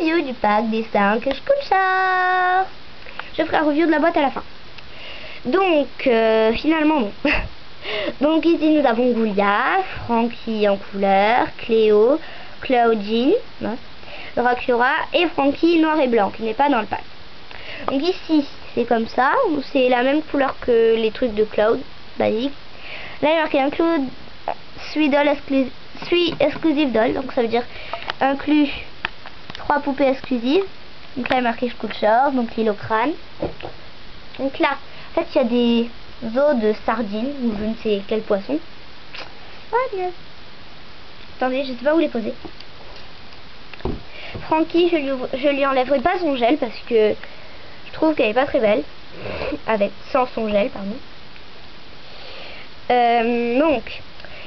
review du pack des 5 Skullshare. Je ferai un review de la boîte à la fin. Donc, finalement, non. Donc ici, nous avons Goulia, Frankie en couleur, Cléo, Claudine, Dracula et Frankie noir et blanc, qui n'est pas dans le pack. Donc ici, c'est comme ça. C'est la même couleur que les trucs de Cloud, basique. Là, il y a marqué include 3 exclusive doll. Donc ça veut dire inclus 3 poupées exclusives. Donc là, il y a marqué Skullshare, donc l'île au crâne. Donc là, en fait, il y a des os de sardines, ou je ne sais quel poisson. Ah, bien. Attendez, je ne sais pas où les poser. Frankie, je lui enlèverai pas son gel parce que je trouve qu'elle est pas très belle. Sans son gel, pardon. Donc,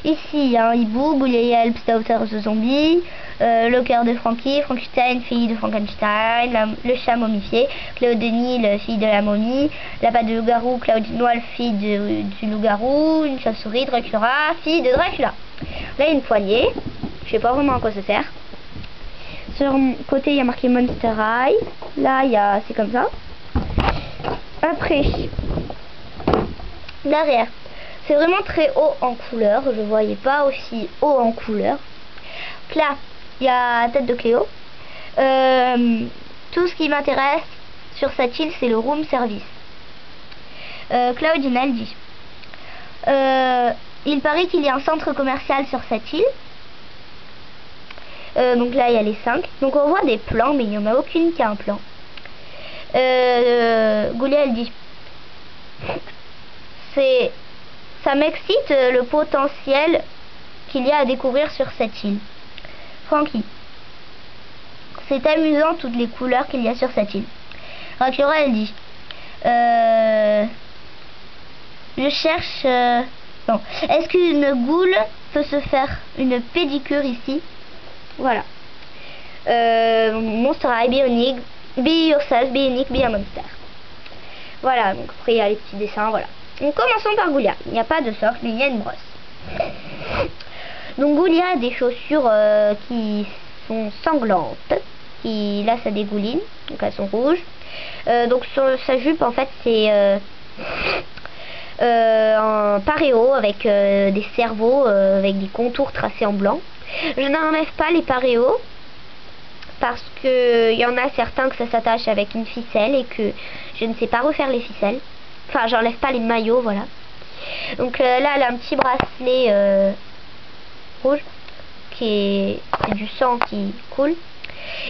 ici, il y a un hibou, Goulia helps Daughter the Zombie, le cœur de Frankie, Frankenstein, fille de Frankenstein, le chat momifié, Claudine, fille de la momie, la patte de loup-garou, Claudine Noël, fille du loup-garou, une chauve-souris, Dracula, fille de Dracula. Là, il y a une poignée, je sais pas vraiment à quoi ça sert. Sur le côté, il y a marqué Monster High, là, c'est comme ça. Après, derrière, c'est vraiment très haut en couleur. Je ne voyais pas aussi haut en couleur. Donc là, il y a tête de Cléo. Tout ce qui m'intéresse sur cette île, c'est le room service. Claudine, elle dit il paraît qu'il y a un centre commercial sur cette île. Donc là, il y a les 5. Donc on voit des plans, mais il n'y en a aucune qui a un plan. Goulia, elle dit ça m'excite le potentiel qu'il y a à découvrir sur cette île. Frankie, c'est amusant toutes les couleurs qu'il y a sur cette île. Dracula, elle dit je cherche non. Est-ce qu'une goule peut se faire une pédicure ici? Voilà. Monster High, Bionic, Be Yourself, Bionic, Be a Monster. Voilà, donc après il y a les petits dessins, voilà. Donc commençons par Goulia. Il n'y a pas de socle, mais il y a une brosse. Donc Goulia a des chaussures qui sont sanglantes. Là ça dégouline, donc elles sont rouges. Donc sur sa jupe en fait c'est un paréo avec des cerveaux, avec des contours tracés en blanc. Je n'enlève pas les paréos parce que il y en a certains que ça s'attache avec une ficelle et que je ne sais pas refaire les ficelles. Enfin, j'enlève pas les maillots, voilà. Donc là, elle a un petit bracelet rouge c'est du sang qui coule.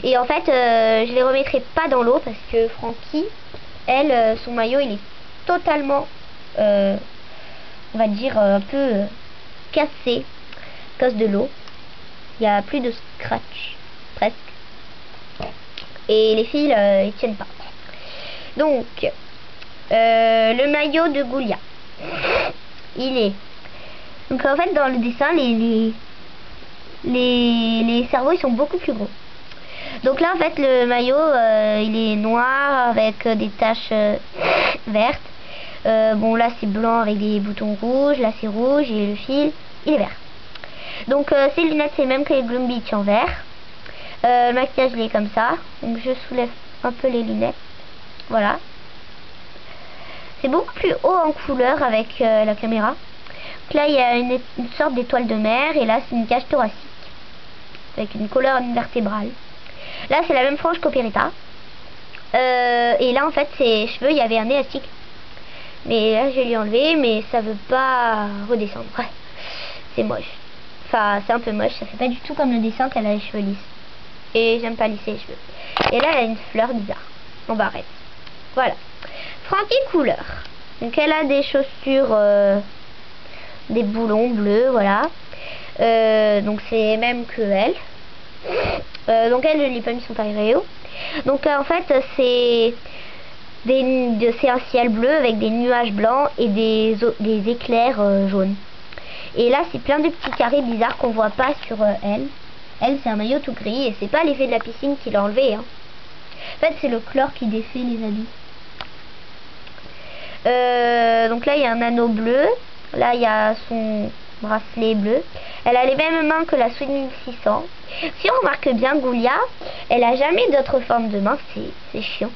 Et en fait, je les remettrai pas dans l'eau parce que Frankie, elle, son maillot, il est totalement, on va dire, un peu cassé à cause de l'eau. Il n'y a plus de scratch, presque. Et les fils, ils tiennent pas. Donc, le maillot de Goulia, il est... Donc en fait, dans le dessin, les cerveaux, ils sont beaucoup plus gros. Donc là, en fait, le maillot, il est noir avec des taches vertes. Bon, là, c'est blanc avec des boutons rouges. Là, c'est rouge et le fil, il est vert. Donc ces lunettes, c'est même que les Gloom Beach en vert. Le maquillage, il est comme ça. Donc je soulève un peu les lunettes. Voilà. C'est beaucoup plus haut en couleur avec la caméra. Donc là, il y a une sorte d'étoile de mer. Et là, c'est une cage thoracique. Avec une colonne vertébrale. Là, c'est la même frange qu'Opérita. Et là, en fait, ses cheveux, il y avait un élastique. Mais là, je l'ai enlevé. Mais ça veut pas redescendre. Ouais. C'est moche. Enfin, c'est un peu moche, ça fait pas du tout comme le dessin qu'elle a les cheveux lisses. Et j'aime pas lisser les cheveux. Et là, elle a une fleur bizarre en barrette. Voilà. Frankie couleur. Donc elle a des chaussures, des boulons bleus, voilà. Donc c'est même que elle. Donc elle, je n'ai pas mis son paréo. Donc en fait, c'est un ciel bleu avec des nuages blancs et des éclairs jaunes. Et là, c'est plein de petits carrés bizarres qu'on voit pas sur elle. Elle, c'est un maillot tout gris et c'est pas l'effet de la piscine qui l'a enlevé. Hein. En fait, c'est le chlore qui défait les habits. Donc là, il y a un anneau bleu. Là, il y a son bracelet bleu. Elle a les mêmes mains que la Sweet 1600. Si on remarque bien, Goulia, elle a jamais d'autres formes de mains, c'est chiant.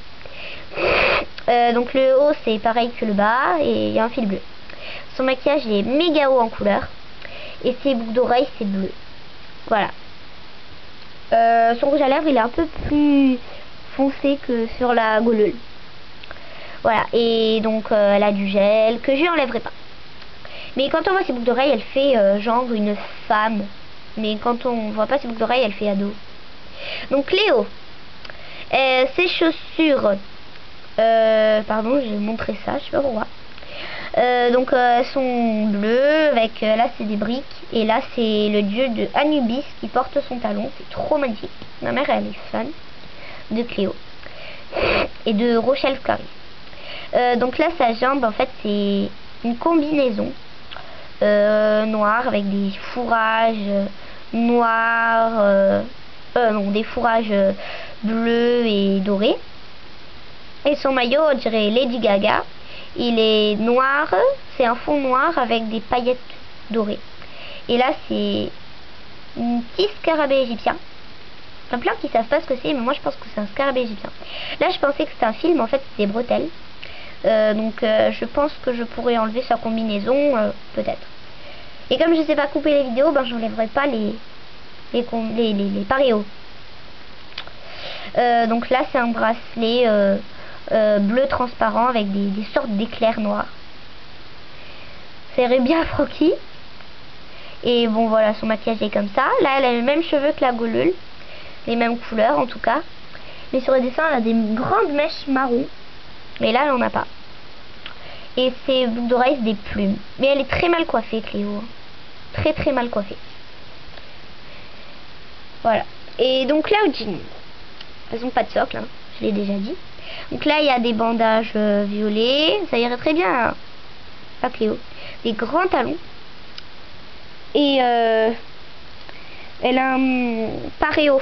Donc le haut c'est pareil que le bas et il y a un fil bleu. Son maquillage il est méga haut en couleur et ses boucles d'oreilles c'est bleu. Voilà. Son rouge à lèvres il est un peu plus foncé que sur la Golul. Voilà, et donc elle a du gel que je n'enlèverai pas. Mais quand on voit ses boucles d'oreilles, elle fait genre une femme. Mais quand on voit pas ses boucles d'oreilles, elle fait ado. Donc Léo, ses chaussures, pardon, j'ai montré ça, je sais pas pourquoi. Donc elles sont bleues avec, là c'est des briques. Et là c'est le dieu de Anubis qui porte son talon. C'est trop magnifique. Ma mère elle est fan de Cléo. Et de Rochelle Scaris. Donc là sa jambe en fait c'est une combinaison noire avec des fourrages noirs, non des fourrages bleus et dorés. Et son maillot on dirait Lady Gaga. Il est noir, c'est un fond noir avec des paillettes dorées. Et là c'est un petit scarabée égyptien. Il y a plein qui savent pas ce que c'est, mais moi je pense que c'est un scarabée égyptien. Là je pensais que c'était un film, en fait c'est des bretelles. Donc je pense que je pourrais enlever sa combinaison, peut-être. Et comme je sais pas couper les vidéos, ben j'enlèverai pas les paréos. Donc là c'est un bracelet bleu transparent avec des sortes d'éclairs noirs. Ça irait bien à Frocky. Et bon voilà, son maquillage est comme ça. Là elle a les mêmes cheveux que la Golul, les mêmes couleurs en tout cas. Mais sur le dessin elle a des grandes mèches marron. Mais là elle en a pas. Et ses boucles d'oreilles c'est des plumes. Mais elle est très mal coiffée Cléo. Très très mal coiffée. Voilà. Et donc là au jean, elles ont pas de socle, hein, je l'ai déjà dit. Donc là il y a des bandages violets. Ça irait très bien à Cléo. Des grands talons. Et elle a un paréo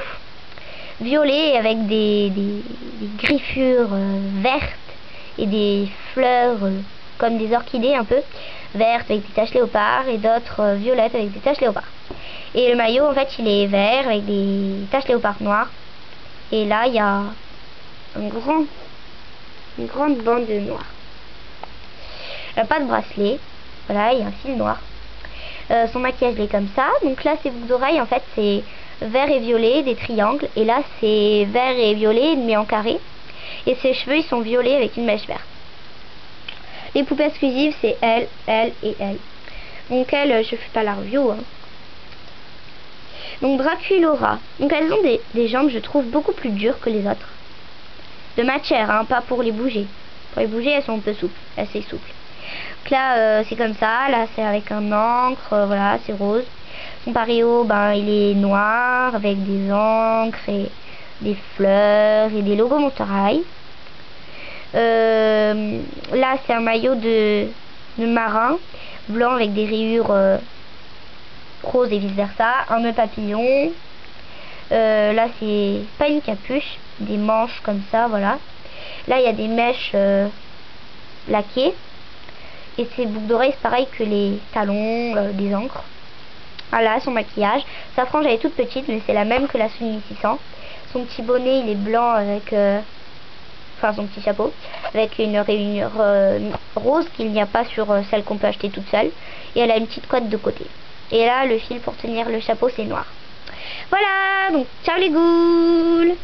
violet avec des griffures vertes et des fleurs comme des orchidées un peu vertes avec des taches léopard et d'autres violettes avec des taches léopard. Et le maillot en fait il est vert avec des taches léopard noires. Et là il y a une grande bande de noir. Elle n'a pas de bracelet. Voilà, il y a un fil noir. Son maquillage il est comme ça. Donc là ses boucles d'oreilles en fait c'est vert et violet, des triangles. Et là c'est vert et violet mais en carré. Et ses cheveux ils sont violets avec une mèche verte. Les poupées exclusives c'est elle et elle. Donc elle je fais pas la review hein. Donc Draculora. Donc elles ont des jambes je trouve beaucoup plus dures que les autres. De matière hein, pas pour les bouger. Pour les bouger elles sont un peu souples, assez souples. Donc là c'est comme ça, là c'est avec un encre, voilà c'est rose. Son paréo ben il est noir avec des encres et des fleurs et des logos Monster High. Là c'est un maillot de marin blanc avec des rayures roses et vice versa, un nœud papillon. Là c'est pas une capuche, des manches comme ça, voilà. Là il y a des mèches laquées. Et ses boucles d'oreilles c'est pareil que les talons, des encres. Voilà son maquillage. Sa frange elle est toute petite mais c'est la même que la Sweet 1600. Son petit bonnet il est blanc avec enfin son petit chapeau avec une rayure rose qu'il n'y a pas sur celle qu'on peut acheter toute seule. Et elle a une petite cotte de côté. Et là le fil pour tenir le chapeau c'est noir. Voilà, donc ciao les ghouls.